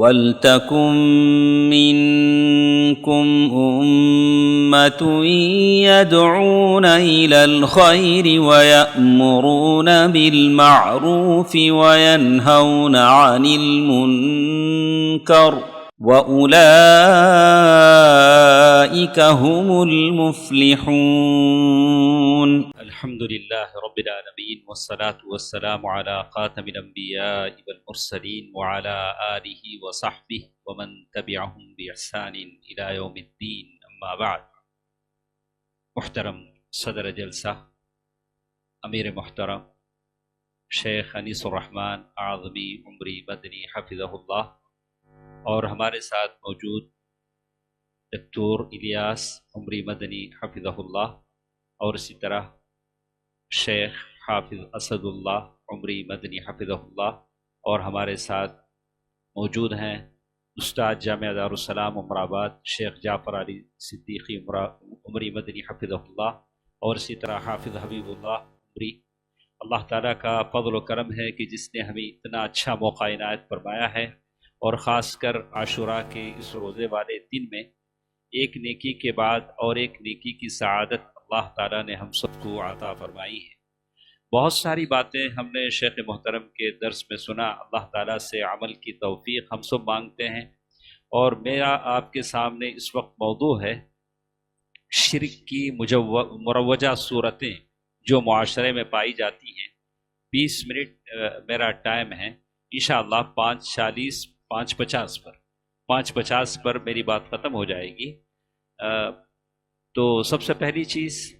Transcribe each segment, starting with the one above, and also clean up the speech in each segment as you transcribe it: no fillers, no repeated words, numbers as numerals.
وَلْتَكُن مِّنكُمْ أُمَّةٌ يَدْعُونَ إِلَى الْخَيْرِ وَيَأْمُرُونَ بِالْمَعْرُوفِ وَيَنْهَوْنَ عَنِ الْمُنكَرِ وَأُولَئِكَ هُمُ الْمُفْلِحُونَ۔ الحمد للہ رب العالمین والصلاة والسلام علی خاتم الانبیاء والمرسلین وعلی آلہ وصحبہ ومن تبعہم بإحسان الی یوم الدین، اما بعد۔ محترم صدر جلسہ امیر محترم شیخ انیس الرحمن اعظمی عمری مدنی حفظہ اللہ، اور ہمارے ساتھ موجود دکتور الیاس عمری مدنی حفظہ اللہ، اور اسی طرح شیخ حافظ اسد اللہ عمری مدنی حفظہ اللہ، اور ہمارے ساتھ موجود ہیں استاد جامعہ دارالسلام عمر آباد شیخ جعفر علی صدیقی عمری مدنی حفظہ اللہ، اور اسی طرح حافظ حبیب اللہ عمری۔ اللہ تعالیٰ کا فضل و کرم ہے کہ جس نے ہمیں اتنا اچھا موقع عنایت فرمایا ہے، اور خاص کر عاشوراء کے اس روزے والے دن میں ایک نیکی کے بعد اور ایک نیکی کی سعادت اللہ تعالیٰ نے ہم سب کو عطا فرمائی ہے۔ بہت ساری باتیں ہم نے شیخ محترم کے درس میں سنا، اللہ تعالیٰ سے عمل کی توفیق ہم سب مانگتے ہیں۔ اور میرا آپ کے سامنے اس وقت موضوع ہے شرک کی مروجہ صورتیں جو معاشرے میں پائی جاتی ہیں۔ 20 منٹ میرا ٹائم ہے، انشاءاللہ 5:50 پر میری بات ختم ہو جائے گی۔ تو سب سے پہلی چیز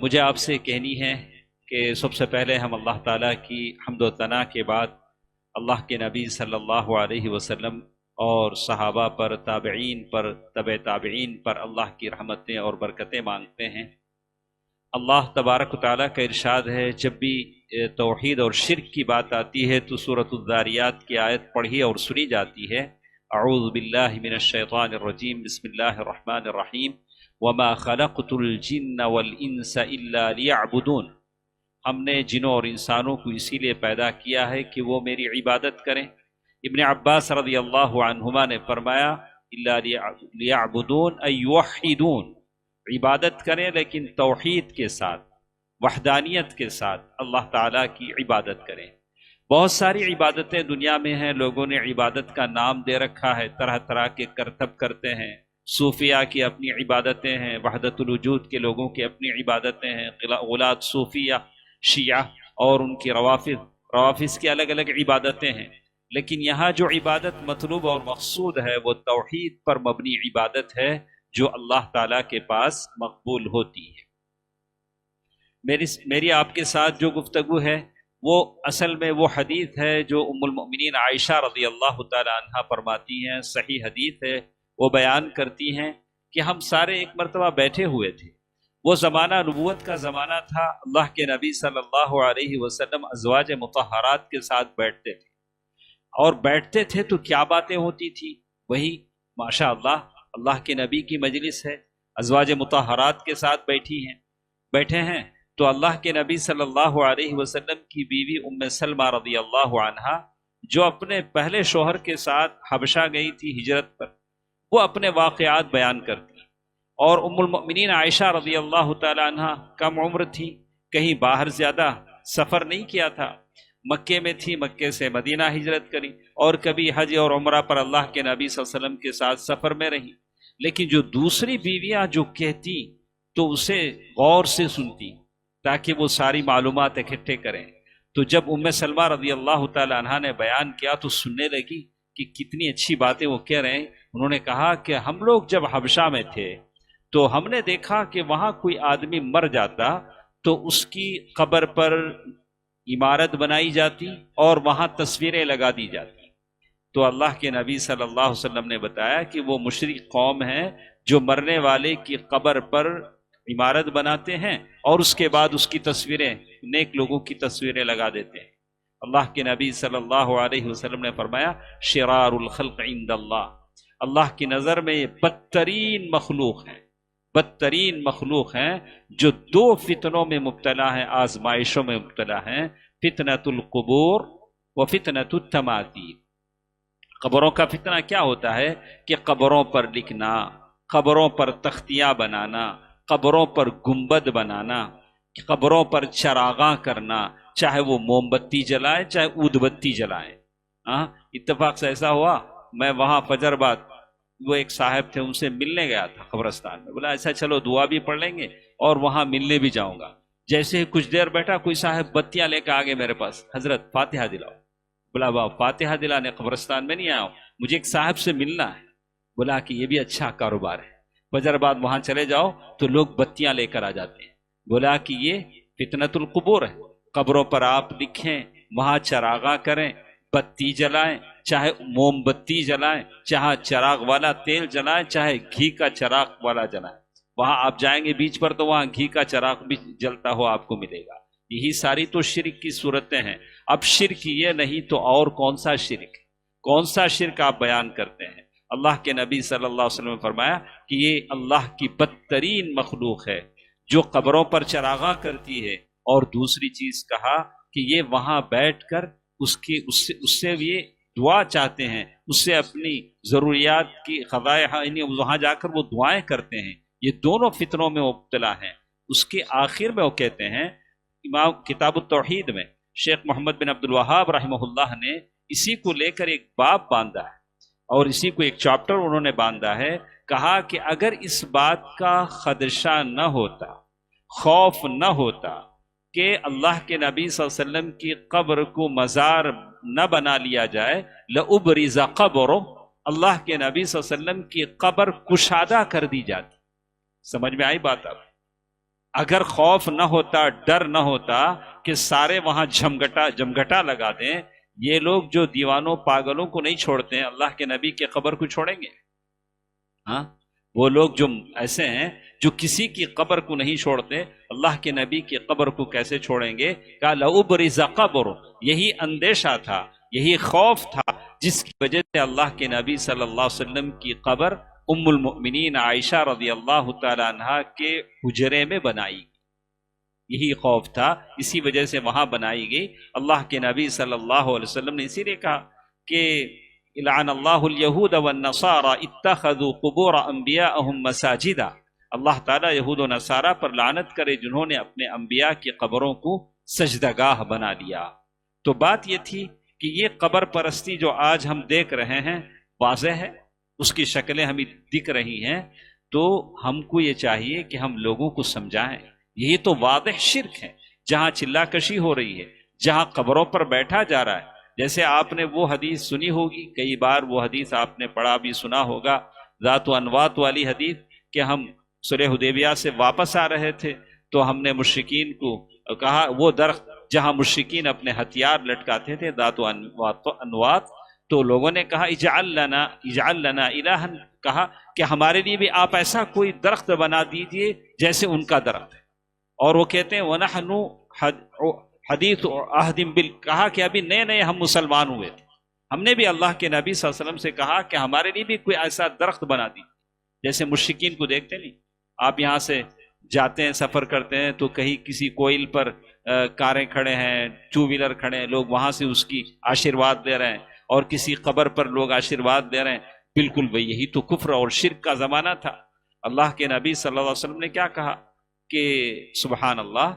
مجھے آپ سے کہنی ہے کہ سب سے پہلے ہم اللہ تعالیٰ کی حمد و ثنا کے بعد اللہ کے نبی صلی اللہ علیہ وسلم اور صحابہ پر، تابعین پر، تبع تابعین پر اللہ کی رحمتیں اور برکتیں مانگتے ہیں۔ اللہ تبارک و تعالیٰ کا ارشاد ہے، جب بھی توحید اور شرک کی بات آتی ہے تو سورۃ الذاریات کی آیت پڑھی اور سنی جاتی ہے، اعوذ باللہ من الشیطان الرجیم، بسم اللہ الرحمن الرحیم، وما خلقت الجن والانس الا لیعبدون۔ ہم نے جنوں اور انسانوں کو اسی لیے پیدا کیا ہے کہ وہ میری عبادت کریں۔ ابن عباس رضی اللہ عنہما نے فرمایا الا لیعبدون ای یوحدون، عبادت کریں لیکن توحید کے ساتھ، وحدانیت کے ساتھ اللہ تعالیٰ کی عبادت کریں۔ بہت ساری عبادتیں دنیا میں ہیں، لوگوں نے عبادت کا نام دے رکھا ہے، طرح طرح کے کرتب کرتے ہیں۔ صوفیہ کی اپنی عبادتیں ہیں، وحدت الوجود کے لوگوں کی اپنی عبادتیں ہیں، غلاة صوفیہ شیعہ اور ان کی روافظ کی الگ الگ عبادتیں ہیں۔ لیکن یہاں جو عبادت مطلوب اور مقصود ہے وہ توحید پر مبنی عبادت ہے جو اللہ تعالیٰ کے پاس مقبول ہوتی ہے۔ میری آپ کے ساتھ جو گفتگو ہے وہ اصل میں وہ حدیث ہے جو ام المؤمنین عائشہ رضی اللہ تعالی عنہا فرماتی ہیں، صحیح حدیث ہے۔ وہ بیان کرتی ہیں کہ ہم سارے ایک مرتبہ بیٹھے ہوئے تھے، وہ زمانہ نبوت کا زمانہ تھا، اللہ کے نبی صلی اللہ علیہ وسلم ازواج مطہرات کے ساتھ بیٹھتے تھے، اور بیٹھتے تھے تو کیا باتیں ہوتی تھی، وہی ماشاء اللہ کے نبی کی مجلس ہے، ازواج مطہرات کے ساتھ بیٹھے ہیں تو اللہ کے نبی صلی اللہ علیہ وسلم کی بیوی ام سلمہ رضی اللہ عنہا جو اپنے پہلے شوہر کے ساتھ حبشہ گئی تھی ہجرت پر، وہ اپنے واقعات بیان کرتی، اور ام المؤمنین عائشہ رضی اللہ تعالی عنہا کم عمر تھی، کہیں باہر زیادہ سفر نہیں کیا تھا، مکے میں تھی، مکے سے مدینہ ہجرت کری، اور کبھی حج اور عمرہ پر اللہ کے نبی صلی اللہ علیہ وسلم کے ساتھ سفر میں رہی۔ لیکن جو دوسری بیویاں جو کہتی تو اسے غور سے سنتی تاکہ وہ ساری معلومات اکٹھے کریں۔ تو جب ام سلمہ رضی اللہ تعالی عنہا نے بیان کیا تو سننے لگی کہ کتنی اچھی باتیں وہ کہہ رہے ہیں۔ انہوں نے کہا کہ ہم لوگ جب حبشہ میں تھے تو ہم نے دیکھا کہ وہاں کوئی آدمی مر جاتا تو اس کی قبر پر عمارت بنائی جاتی اور وہاں تصویریں لگا دی جاتی۔ تو اللہ کے نبی صلی اللہ علیہ وسلم نے بتایا کہ وہ مشرک قوم ہیں جو مرنے والے کی قبر پر عمارت بناتے ہیں اور اس کے بعد اس کی تصویریں، نیک لوگوں کی تصویریں لگا دیتے ہیں۔ اللہ کے نبی صلی اللہ علیہ وسلم نے فرمایا شرار الخلق عند اللہ، اللہ کی نظر میں یہ بدترین مخلوق ہیں جو دو فتنوں میں مبتلا ہیں، آزمائشوں میں مبتلا ہیں، فتنۃ القبور و فتنۃ التماثیل۔ قبروں کا فتنہ کیا ہوتا ہے کہ قبروں پر لکھنا، قبروں پر تختیاں بنانا، قبروں پر گنبد بنانا، قبروں پر چراغاں کرنا، چاہے وہ موم بتی جلائے چاہے اود بتی جلائے۔ ہاں، اتفاق سے ایسا ہوا، میں وہاں فجر بعد وہ ایک صاحب تھے، ان سے ملنے گیا تھا قبرستان میں، بولا ایسا چلو دعا بھی پڑھ لیں گے اور وہاں ملنے بھی جاؤں گا۔ جیسے ہی کچھ دیر بیٹھا، کوئی صاحب بتیاں لے کے آگے میرے پاس، حضرت فاتحہ دلاؤ۔ بولا واہ، فاتحہ دلانے قبرستان میں نہیں آیا ہوں، مجھے ایک صاحب سے ملنا ہے۔ بولا کہ یہ بھی اچھا کاروبار ہے، فجر بعد وہاں چلے جاؤ تو لوگ بتیاں لے کر آ جاتے ہیں۔ بولا کہ یہ فتنۃ القبور ہے، قبروں پر آپ لکھیں، وہاں چراغاں کریں، بتی جلائیں، چاہے موم بتی جلائیں، چاہے چراغ والا تیل جلائیں، چاہے گھی کا چراغ والا جلائیں، وہاں آپ جائیں گے بیچ پر تو وہاں گھی کا چراغ بھی جلتا ہوا آپ کو ملے گا۔ یہی ساری تو شرک کی صورتیں ہیں۔ اب شرک یہ نہیں تو اور کون سا شرک، کون سا شرک آپ بیان کرتے ہیں؟ اللہ کے نبی صلی اللہ علیہ وسلم نے فرمایا کہ یہ اللہ کی بدترین مخلوق ہے جو قبروں پر چراغاں کرتی ہے، اور دوسری چیز کہا کہ یہ وہاں بیٹھ کر اس سے یہ دعا چاہتے ہیں، اس سے اپنی ضروریات کی قضائے وہاں جا کر وہ دعائیں کرتے ہیں۔ یہ دونوں فتنوں میں مبتلا ہیں۔ اس کے آخر میں وہ کہتے ہیں، امام کتاب التوحید میں شیخ محمد بن عبد الوہاب رحمہ اللہ نے اسی کو لے کر ایک باب باندھا ہے، اور اسی کو ایک چیپٹر انہوں نے باندھا ہے۔ کہا کہ اگر اس بات کا خدشہ نہ ہوتا، خوف نہ ہوتا کہ اللہ کے نبی صلی اللہ علیہ وسلم کی قبر کو مزار نہ بنا لیا جائے، لَأُبْرِزَ قَبْرُ، اللہ کے نبی صلی اللہ علیہ وسلم کی قبر کشادہ کر دی جاتی۔ سمجھ میں آئی بات؟ اب اگر خوف نہ ہوتا، ڈر نہ ہوتا کہ سارے وہاں جمگٹا لگا دیں، یہ لوگ جو دیوانوں پاگلوں کو نہیں چھوڑتے ہیں، اللہ کے نبی کے قبر کو چھوڑیں گے؟ ہاں، وہ لوگ جو ایسے ہیں جو کسی کی قبر کو نہیں چھوڑتے، اللہ کے نبی کی قبر کو کیسے چھوڑیں گے؟ کہا لَأُبْرِزَ قَبْرُ، یہی اندیشہ تھا، یہی خوف تھا جس کی وجہ سے اللہ کے نبی صلی اللہ علیہ وسلم کی قبر ام المؤمنین عائشہ رضی اللہ تعالی عنہا کے حجرے میں بنائی گئی۔ یہی خوف تھا، اسی وجہ سے وہاں بنائی گئی۔ اللہ کے نبی صلی اللہ علیہ وسلم نے اسی لیے کہا کہ لعن اللہ الیہود والنصارى اتخذوا قبور انبیاءہم مساجدا، اللہ تعالیٰ یہود و نصارہ پر لعنت کرے جنہوں نے اپنے انبیاء کی قبروں کو سجدگاہ بنا لیا۔ تو بات یہ تھی کہ یہ قبر پرستی جو آج ہم دیکھ رہے ہیں واضح ہے، اس کی شکلیں ہمیں دکھ رہی ہیں، تو ہم کو یہ چاہیے کہ ہم لوگوں کو سمجھائیں۔ یہی تو واضح شرک ہے، جہاں چلا کشی ہو رہی ہے، جہاں قبروں پر بیٹھا جا رہا ہے۔ جیسے آپ نے وہ حدیث سنی ہوگی، کئی بار وہ حدیث آپ نے پڑھا بھی سنا ہوگا، ذات و انوات والی حدیث، کہ ہم صلح حدیبیہ سے واپس آ رہے تھے تو ہم نے مشرکین کو کہا، وہ درخت جہاں مشرکین اپنے ہتھیار لٹکاتے تھے، ذات و انوات، تو لوگوں نے کہا اجعل لنا الہا، کہا کہ ہمارے لیے بھی آپ ایسا کوئی درخت بنا دیجئے جیسے ان کا درخت ہے۔ اور وہ کہتے ہیں وَنَحْنُ حدیث عہد بال، کہا کہ ابھی نئے ہم مسلمان ہوئے تھے، ہم نے بھی اللہ کے نبی صلی اللہ علیہ وسلم سے کہا کہ ہمارے لیے بھی کوئی ایسا درخت بنا دی، جیسے مشرکین کو دیکھتے نہیں، آپ یہاں سے جاتے ہیں، سفر کرتے ہیں تو کہیں کسی کوئل پر کاریں کھڑے ہیں، ٹو ویلر کھڑے ہیں، لوگ وہاں سے اس کی آشیرواد دے رہے ہیں، اور کسی قبر پر لوگ آشیرواد دے رہے ہیں۔ بالکل بھئی، یہی تو کفر اور شرک کا زمانہ تھا۔ اللہ کے نبی صلی اللہ علیہ وسلم نے کیا کہا کہ سبحان اللہ،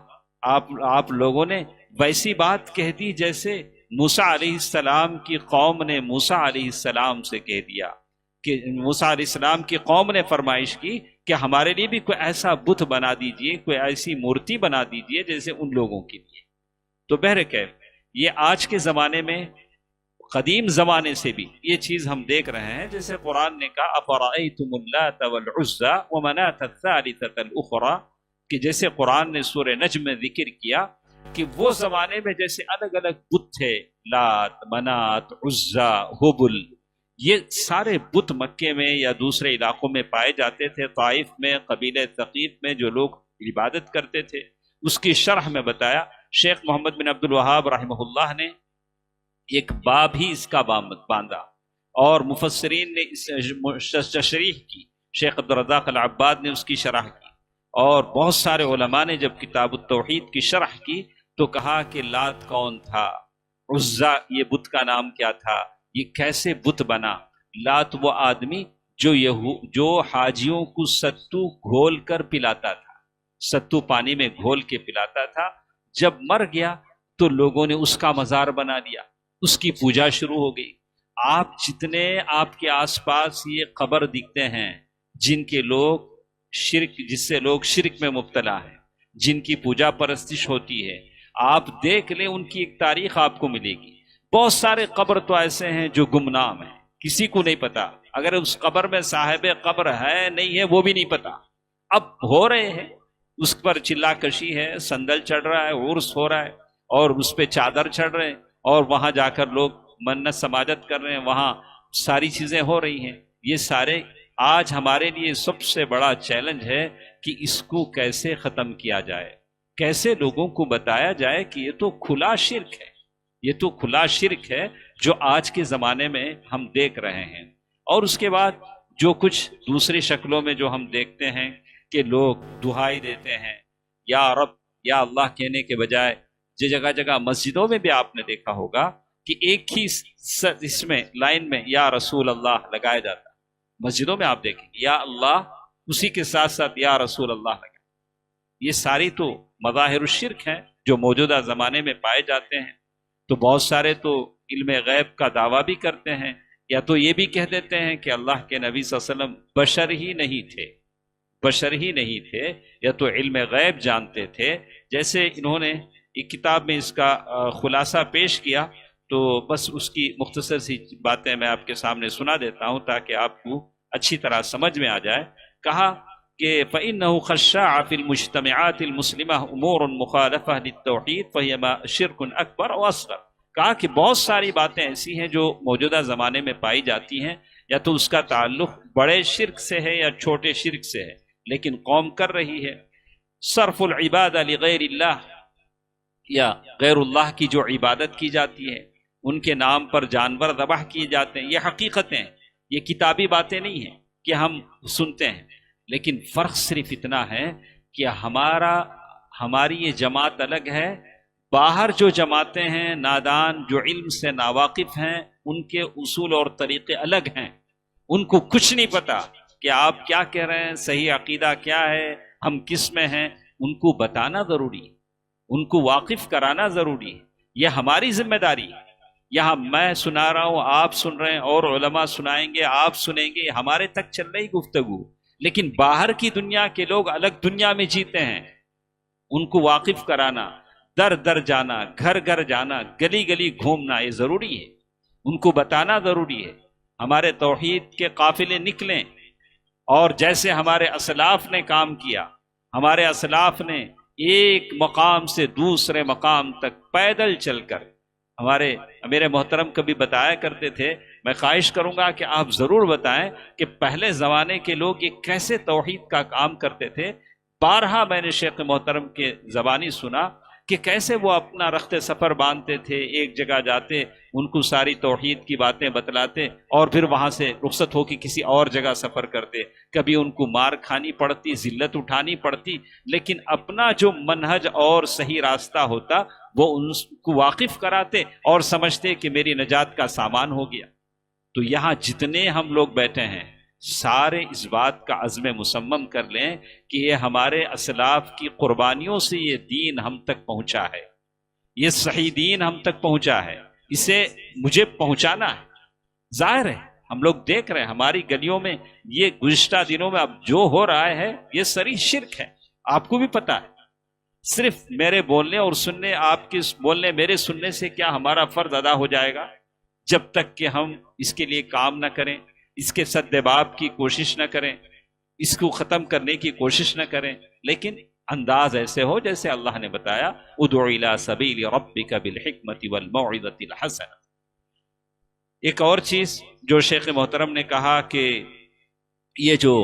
آپ لوگوں نے ویسی بات کہہ دی جیسے موسیٰ علیہ السلام کی قوم نے موسیٰ علیہ السلام سے کہہ دیا، کہ موسیٰ علیہ السلام کی قوم نے فرمائش کی کہ ہمارے لیے بھی کوئی ایسا بت بنا دیجئے، کوئی ایسی مورتی بنا دیجئے جیسے ان لوگوں کے لیے۔ تو بہرکیف یہ آج کے زمانے میں، قدیم زمانے سے بھی یہ چیز ہم دیکھ رہے ہیں، جیسے قرآن نے کہا افرأیتم اللات والعزى ومناة الثالثة الأخرى، کہ جیسے قرآن نے سورہ نجم میں ذکر کیا کہ وہ زمانے میں جیسے الگ الگ بت تھے، لات، منات، عزا، حبل، یہ سارے بت مکے میں یا دوسرے علاقوں میں پائے جاتے تھے۔ طائف میں، قبیلہ ثقیف میں جو لوگ عبادت کرتے تھے، اس کی شرح میں بتایا شیخ محمد بن عبد الوہاب رحمہ اللہ نے ایک باب ہی اس کا باندھا، اور مفسرین نے اس تشریح کی، شیخ عبدالرزاق العباد نے اس کی شرح کی، اور بہت سارے علماء نے جب کتاب التوحید کی شرح کی تو کہا کہ لات کون تھا، عزا یہ بت کا نام کیا تھا، یہ کیسے بت بنا؟ لات وہ آدمی جو حاجیوں کو ستو گھول کر پلاتا تھا، ستو پانی میں گھول کے پلاتا تھا، جب مر گیا تو لوگوں نے اس کا مزار بنا لیا، اس کی پوجا شروع ہو گئی۔ آپ جتنے آپ کے آس پاس یہ قبر دکھتے ہیں جن کے لوگ شرک، جس سے لوگ شرک میں مبتلا ہیں، جن کی پوجا پرستش ہوتی ہے، آپ دیکھ لیں ان کی ایک تاریخ آپ کو ملے گی۔ بہت سارے قبر تو ایسے ہیں جو گمنام ہیں، کسی کو نہیں پتا، اگر اس قبر میں صاحب قبر ہے نہیں ہے وہ بھی نہیں پتا۔ اب ہو رہے ہیں، اس پر چلا کشی ہے، سندل چڑھ رہا ہے، عرس ہو رہا ہے، اور اس پہ چادر چڑھ رہے ہیں، اور وہاں جا کر لوگ منت سماجت کر رہے ہیں، وہاں ساری چیزیں ہو رہی ہیں۔ یہ سارے آج ہمارے لیے سب سے بڑا چیلنج ہے کہ اس کو کیسے ختم کیا جائے، کیسے لوگوں کو بتایا جائے کہ یہ تو کھلا شرک ہے، یہ تو کھلا شرک ہے جو آج کے زمانے میں ہم دیکھ رہے ہیں۔ اور اس کے بعد جو کچھ دوسری شکلوں میں جو ہم دیکھتے ہیں کہ لوگ دعائی دیتے ہیں، یا رب یا اللہ کہنے کے بجائے، جگہ جگہ مسجدوں میں بھی آپ نے دیکھا ہوگا کہ ایک ہی اس میں لائن میں یا رسول اللہ لگایا جاتا ہے۔ مسجدوں میں آپ دیکھیں یا اللہ، اسی کے ساتھ ساتھ یا رسول اللہ لگا۔ یہ ساری تو مظاہر الشرک ہیں جو موجودہ زمانے میں پائے جاتے ہیں۔ تو بہت سارے تو علم غیب کا دعویٰ بھی کرتے ہیں، یا تو یہ بھی کہہ دیتے ہیں کہ اللہ کے نبی صلی اللہ علیہ وسلم بشر ہی نہیں تھے، بشر ہی نہیں تھے، یا تو علم غیب جانتے تھے۔ جیسے انہوں نے ایک کتاب میں اس کا خلاصہ پیش کیا، تو بس اس کی مختصر سی باتیں میں آپ کے سامنے سنا دیتا ہوں تاکہ آپ کو اچھی طرح سمجھ میں آ جائے۔ کہا کہ فَإِنَّهُ خَشَّعَ فِي الْمُجْتَمِعَاتِ الْمُسْلِمَةِ أُمُورٌ مُخَالَفَةٌ لِلتَّوْحِيدِ فَهِيَ شِرْكٌ أَكْبَرُ وَأَصْغَرُ۔ کہا کہ بہت ساری باتیں ایسی ہیں جو موجودہ زمانے میں پائی جاتی ہیں، یا تو اس کا تعلق بڑے شرک سے ہے یا چھوٹے شرک سے ہے، لیکن قوم کر رہی ہے۔ صرف العبادہ لغیر اللہ، یا غیر اللہ کی جو عبادت کی جاتی ہے، ان کے نام پر جانور ذبح کیے جاتے ہیں، یہ حقیقتیں، یہ کتابی باتیں نہیں ہیں کہ ہم سنتے ہیں، لیکن فرق صرف اتنا ہے کہ ہماری یہ جماعت الگ ہے، باہر جو جماعتیں ہیں، نادان جو علم سے ناواقف ہیں، ان کے اصول اور طریقے الگ ہیں، ان کو کچھ نہیں پتا کہ آپ کیا کہہ رہے ہیں، صحیح عقیدہ کیا ہے، ہم کس میں ہیں۔ ان کو بتانا ضروری ہے، ان کو واقف کرانا ضروری ہے، یہ ہماری ذمہ داری ہے۔ یہاں میں سنا رہا ہوں، آپ سن رہے ہیں، اور علماء سنائیں گے، آپ سنیں گے، ہمارے تک چل رہی گفتگو، لیکن باہر کی دنیا کے لوگ الگ دنیا میں جیتے ہیں، ان کو واقف کرانا، در در جانا، گھر گھر جانا، گلی گلی گھومنا، یہ ضروری ہے، ان کو بتانا ضروری ہے۔ ہمارے توحید کے قافلے نکلیں، اور جیسے ہمارے اسلاف نے کام کیا، ہمارے اسلاف نے ایک مقام سے دوسرے مقام تک پیدل چل کر، ہمارے امیر محترم کبھی بتایا کرتے تھے، میں خواہش کروں گا کہ آپ ضرور بتائیں کہ پہلے زمانے کے لوگ یہ کیسے توحید کا کام کرتے تھے۔ بارہا میں نے شیخ محترم کے زبانی سنا کہ کیسے وہ اپنا رخت سفر باندھتے تھے، ایک جگہ جاتے، ان کو ساری توحید کی باتیں بتلاتے، اور پھر وہاں سے رخصت ہو کے کسی اور جگہ سفر کرتے۔ کبھی ان کو مار کھانی پڑتی، ذلت اٹھانی پڑتی، لیکن اپنا جو منہج اور صحیح راستہ ہوتا وہ ان کو واقف کراتے اور سمجھتے کہ میری نجات کا سامان ہو گیا۔ تو یہاں جتنے ہم لوگ بیٹھے ہیں، سارے اس بات کا عزم مصمم کر لیں کہ یہ ہمارے اسلاف کی قربانیوں سے یہ دین ہم تک پہنچا ہے، یہ صحیح دین ہم تک پہنچا ہے، اسے مجھے پہنچانا ہے۔ ظاہر ہے ہم لوگ دیکھ رہے ہیں ہماری گلیوں میں یہ گزشتہ دنوں میں اب جو ہو رہا ہے یہ صریح شرک ہے، آپ کو بھی پتا ہے۔ صرف میرے بولنے اور سننے، آپ کے بولنے میرے سننے سے کیا ہمارا فرض ادا ہو جائے گا؟ جب تک کہ ہم اس کے لیے کام نہ کریں، اس کے سدباب کی کوشش نہ کریں، اس کو ختم کرنے کی کوشش نہ کریں، لیکن انداز ایسے ہو جیسے اللہ نے بتایا، ادع الی سبیل ربک بالحکمت والموعظۃ الحسنہ۔ ایک اور چیز جو شیخ محترم نے کہا کہ یہ جو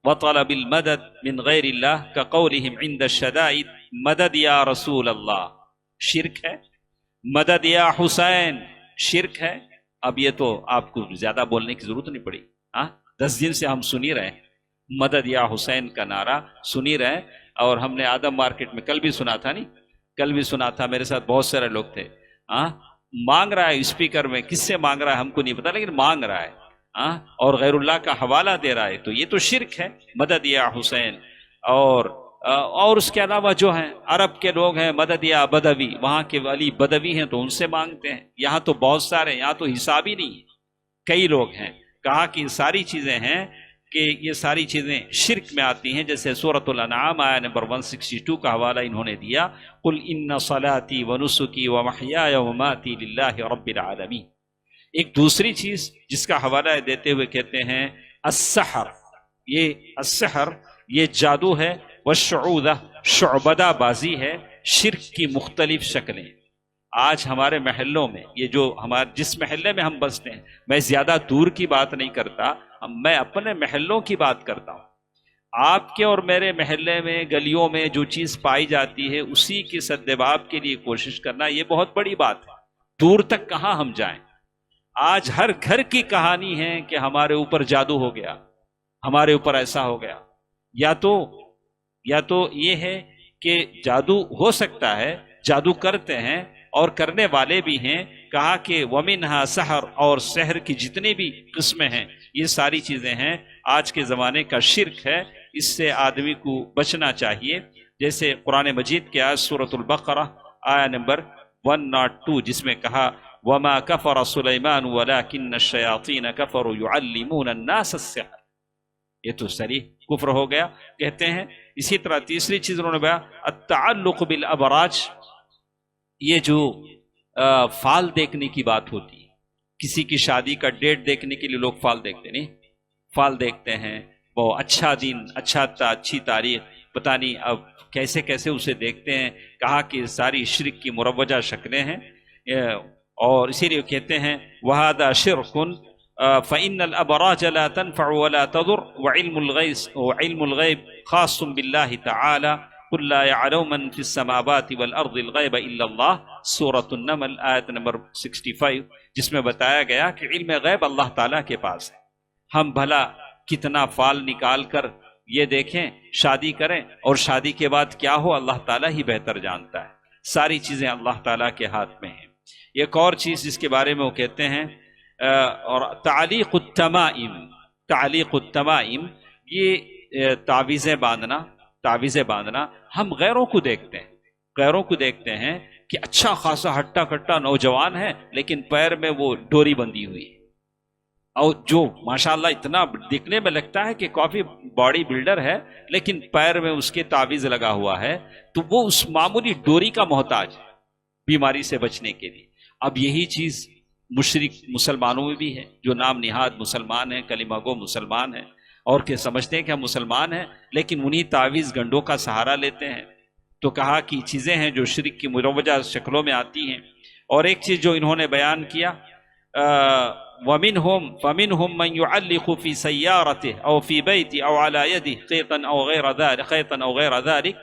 وطلب المدد من غیر اللہ کقولہم عند الشدائد مدد یا رسول اللہ، شرک ہے، مدد یا حسین شرک ہے۔ اب یہ تو آپ کو زیادہ بولنے کی ضرورت نہیں پڑی، 10 دن سے ہم سنی رہے، مدد یا حسین کا نعرہ سنی رہے، اور ہم نے آدم مارکیٹ میں کل بھی سنا تھا، نہیں کل بھی سنا تھا، میرے ساتھ بہت سارے لوگ تھے، مانگ رہا ہے اسپیکر میں، کس سے مانگ رہا ہے ہم کو نہیں پتا، لیکن مانگ رہا ہے اور غیر اللہ کا حوالہ دے رہا ہے، تو یہ تو شرک ہے. مدد یا حسین. اور اس کے علاوہ جو ہیں عرب کے لوگ ہیں، مدد یا بدوی، وہاں کے ولی بدوی ہیں تو ان سے مانگتے ہیں. یہاں تو بہت سارے، یہاں تو حساب ہی نہیں ہے، کئی لوگ ہیں. کہا کہ یہ ساری چیزیں ہیں کہ یہ ساری چیزیں شرک میں آتی ہیں. جیسے سورۃ الانعام آیہ نمبر 162 کا حوالہ انہوں نے دیا، قل ان صلاتی ونسکی ومحیای ومماتی للہ رب العالمین. ایک دوسری چیز جس کا حوالہ دیتے ہوئے کہتے ہیں السحر. السحر یہ جادو ہے، والشعوذہ شعبدہ بازی ہے. شرک کی مختلف شکلیں آج ہمارے محلوں میں، یہ جو جس محلے میں ہم بستے ہیں، میں زیادہ دور کی بات نہیں کرتا، میں اپنے محلوں کی بات کرتا ہوں. آپ کے اور میرے محلے میں، گلیوں میں جو چیز پائی جاتی ہے اسی کی سدباب کے لیے کوشش کرنا، یہ بہت بڑی بات ہے. دور تک کہاں ہم جائیں. آج ہر گھر کی کہانی ہے کہ ہمارے اوپر جادو ہو گیا، ہمارے اوپر ایسا ہو گیا. یا تو یہ ہے کہ جادو ہو سکتا ہے، جادو کرتے ہیں اور کرنے والے بھی ہیں. کہا کہ ومنہا سحر، اور سحر کی جتنی بھی قسمیں ہیں یہ ساری چیزیں ہیں، آج کے زمانے کا شرک ہے. اس سے آدمی کو بچنا چاہیے. جیسے قرآن مجید کے آیت سورۃ البقرہ آیہ نمبر 102 جس میں کہا وما کفر سلیمان ولکن الشیاطین کفروا یعلمون الناس السحر. یہ تو صریح کفر ہو گیا کہتے ہیں. اسی طرح تیسری چیز انہوں نے بیان التعلق بالابراج. یہ جو فال دیکھنے کی بات ہوتی ہے، کسی کی شادی کا ڈیٹ دیکھنے کے لیے لوگ فال دیکھتے نہیں، فال دیکھتے ہیں، وہ اچھا دن، اچھی تاریخ، پتہ نہیں اب کیسے کیسے اسے دیکھتے ہیں. کہا کہ ساری شرک کی مروجہ شکلیں ہیں. اور اسی لیے کہتے ہیں وَهَذَا شِرْكٌ فَإِنَّ الْأَبْرَاجَ لَا تَنْفَعُ وَلَا تَضُرُّ وَعِلْمُ الْغَيْبِ خَاصٌ بِاللَّهِ تَعَالَى قُلْ لَا يَعْلَمُ مَنْ فِي السَّمَاوَاتِ وَالْأَرْضِ الْغَيْبَ إِلَّا اللَّهُ. سورۃ النمل آیت نمبر 65 جس میں بتایا گیا کہ علم غیب اللہ تعالیٰ کے پاس ہے. ہم بھلا کتنا فال نکال کر یہ دیکھیں، شادی کریں، اور شادی کے بعد کیا ہو اللہ تعالیٰ ہی بہتر جانتا ہے. ساری چیزیں اللہ تعالیٰ کے ہاتھ میں ہیں. ایک اور چیز جس کے بارے میں وہ کہتے ہیں اور تعلیق التمائم، یہ تعویذیں باندھنا. ہم غیروں کو دیکھتے ہیں کہ اچھا خاصا ہٹا کٹا نوجوان ہے لیکن پیر میں وہ ڈوری بندھی ہوئی ہے، اور جو ماشاءاللہ اتنا دکھنے میں لگتا ہے کہ کافی باڈی بلڈر ہے لیکن پیر میں اس کے تعویذ لگا ہوا ہے، تو وہ اس معمولی ڈوری کا محتاج ہے بیماری سے بچنے کے لیے. اب یہی چیز مشرک مسلمانوں میں بھی ہے، جو نام نہاد مسلمان ہیں، کلمہ گو مسلمان ہیں، اور کہ سمجھتے ہیں کہ ہم مسلمان ہیں لیکن انہی تعویذ گنڈوں کا سہارا لیتے ہیں. تو کہا کہ چیزیں ہیں جو شرک کی مروجہ شکلوں میں آتی ہیں. اور ایک چیز جو انہوں نے بیان کیا فَمِنْهُمْ مَنْ يُعَلِّقُ فِي سَيَّارَتِهِ أَوْ فِي بَيْتِهِ أَوْ عَلَى يَدِهِ خَيْطًا أَوْ غَيْرَ ذَلِكَ.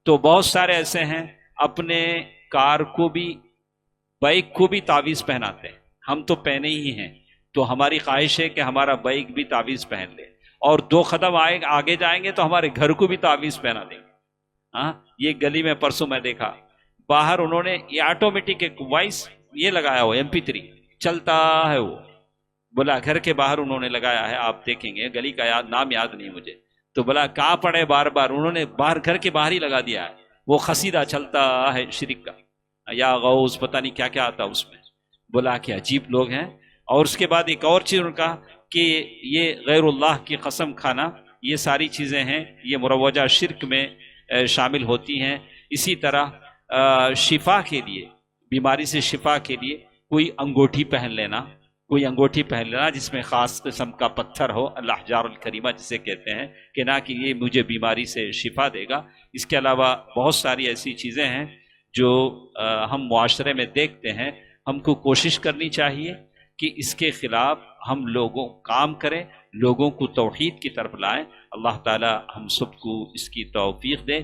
تو بہت سارے ایسے ہیں اپنے کار کو بھی، بائک کو بھی تعویذ پہناتے ہیں. ہم تو پہنے ہی ہیں، تو ہماری خواہش ہے کہ ہمارا بائک بھی تعویذ پہن لے، اور 2 قدم آگے جائیں گے تو ہمارے گھر کو بھی تعویذ پہنا دیں گے. یہ گلی میں پرسوں میں دیکھا، باہر انہوں نے یہ آٹومیٹک ایک وائس یہ لگایا ہو، MP3 چلتا ہے، وہ بولا گھر کے باہر انہوں نے لگایا ہے، آپ دیکھیں گے، گلی کا نام یاد نہیں مجھے. تو بولا کہاں پڑے، بار بار انہوں نے باہر گھر کے باہر ہی لگا دیا ہے، وہ قصیدہ چلتا ہے شرک کا، یا غوث پتہ نہیں کیا کیا آتا اس میں. بولا کہ عجیب لوگ ہیں. اور اس کے بعد ایک اور چیز ان کا کہ یہ غیر اللہ کی قسم کھانا، یہ ساری چیزیں ہیں یہ مروجہ شرک میں شامل ہوتی ہیں. اسی طرح شفا کے لیے، بیماری سے شفا کے لیے کوئی انگوٹھی پہن لینا جس میں خاص قسم کا پتھر ہو، الاحجار الکریمہ جسے کہتے ہیں، کہ نہ کہ یہ مجھے بیماری سے شفا دے گا. اس کے علاوہ بہت ساری ایسی چیزیں ہیں جو ہم معاشرے میں دیکھتے ہیں. ہم کو کوشش کرنی چاہیے کہ اس کے خلاف ہم لوگوں کام کریں، لوگوں کو توحید کی طرف لائیں. اللہ تعالی ہم سب کو اس کی توفیق دے،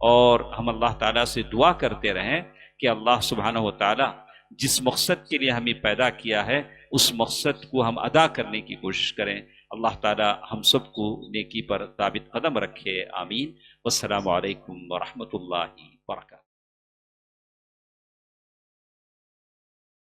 اور ہم اللہ تعالیٰ سے دعا کرتے رہیں کہ اللہ سبحانہ و تعالیٰ جس مقصد کے لیے ہمیں پیدا کیا ہے اس مقصد کو ہم ادا کرنے کی کوشش کریں. اللہ تعالیٰ ہم سب کو نیکی پر ثابت قدم رکھے. آمین. والسلام علیکم ورحمۃ اللہ وبرکاتہ.